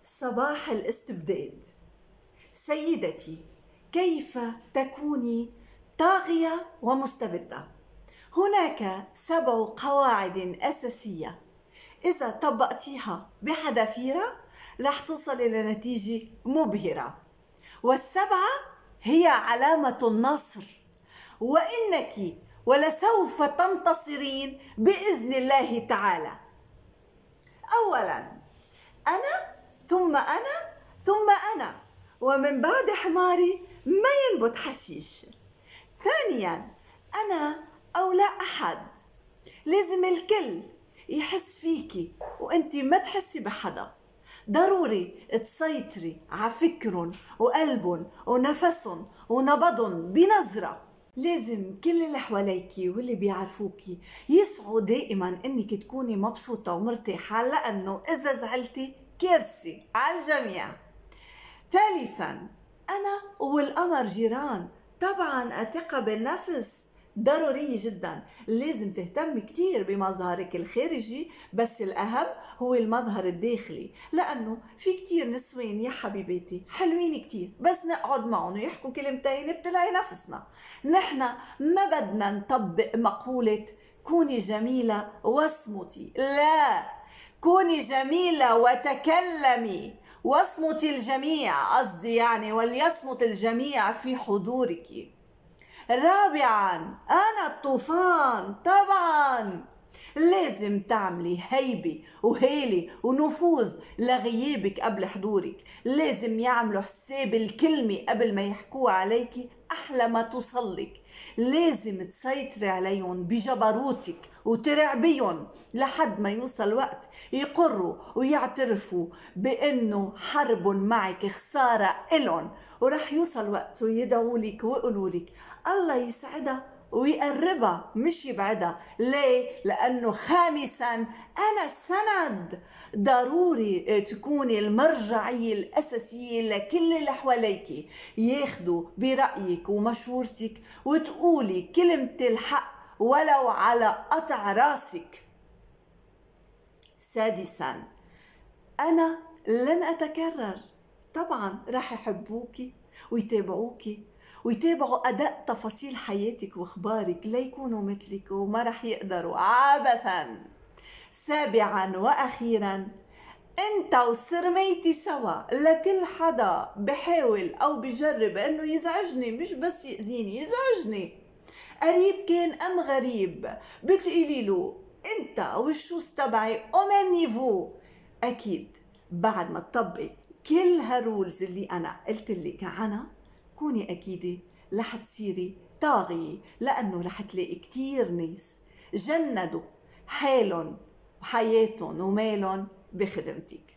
صباح الاستبداد. سيدتي، كيف تكوني طاغية ومستبدة؟ هناك 7 قواعد أساسية إذا طبقتيها بحذافيرها رح توصل إلى نتيجة مبهرة، والسبعة هي علامة النصر، وإنك ولسوف تنتصرين بإذن الله تعالى. أولاً، أنا ثم أنا ثم أنا، ومن بعد حماري ما ينبت حشيش. ثانياً، أنا أو لا أحد، لازم الكل يحس فيكي وأنتي ما تحسي بحدا. ضروري تسيطري على فكرهم وقلبهم ونفسهم ونبضهم بنظرة. لازم كل اللي حواليكي واللي بيعرفوكي يسعوا دائما انك تكوني مبسوطة ومرتاحة، لأنه إذا زعلتي كارثة على الجميع. ثالثا، أنا والقمر جيران. طبعا الثقة بالنفس ضرورية جدا، لازم تهتمي كتير بمظهرك الخارجي، بس الأهم هو المظهر الداخلي، لأنه في كتير نسوان يا حبيباتي حلوين كتير، بس نقعد معهم ويحكوا كلمتين بتلعي نفسنا. نحنا ما بدنا نطبق مقولة كوني جميلة واصمتي، لا، كوني جميلة وتكلمي واصمتي الجميع، قصدي يعني وليصمت الجميع في حضورك. رابعا، أنا الطوفان. طبعا لازم تعملي هيبة وهيلة ونفوذ لغيابك قبل حضورك، لازم يعملوا حساب الكلمة قبل ما يحكوها عليكي أحلى ما توصلك، لازم تسيطري عليهم بجبروتك وترعبيهم لحد ما يوصل وقت يقروا ويعترفوا بأنه حرب معك خسارة إلهم، ورح يوصل وقت ويدعوا لك ويقولوا لك الله يسعدها ويقربها مش يبعدها. ليه؟ لأنه خامسا، أنا السند. ضروري تكوني المرجعية الأساسية لكل اللي حواليك، ياخدوا برأيك ومشورتك وتقولي كلمة الحق ولو على قطع راسك. سادسا، أنا لن أتكرر. طبعا راح يحبوكي ويتابعوكي ويتابعوا أداء تفاصيل حياتك واخبارك ليكونوا مثلك، وما راح يقدروا عبثا. سابعا وأخيرا، انت وسرميتي سوا لكل حدا بحاول او بجرب انه يزعجني، مش بس يأذيني، يزعجني، قريب كان ام غريب، بتقولي له انت والشوز تبعي او ميم نيفو. اكيد بعد ما تطبقي كل هالرولز اللي انا قلت لك عنها، كوني اكيده رح تصيري طاغية، لانه رح تلاقي كتير ناس جندوا حالهم وحياتهم ومالهم بخدمتك.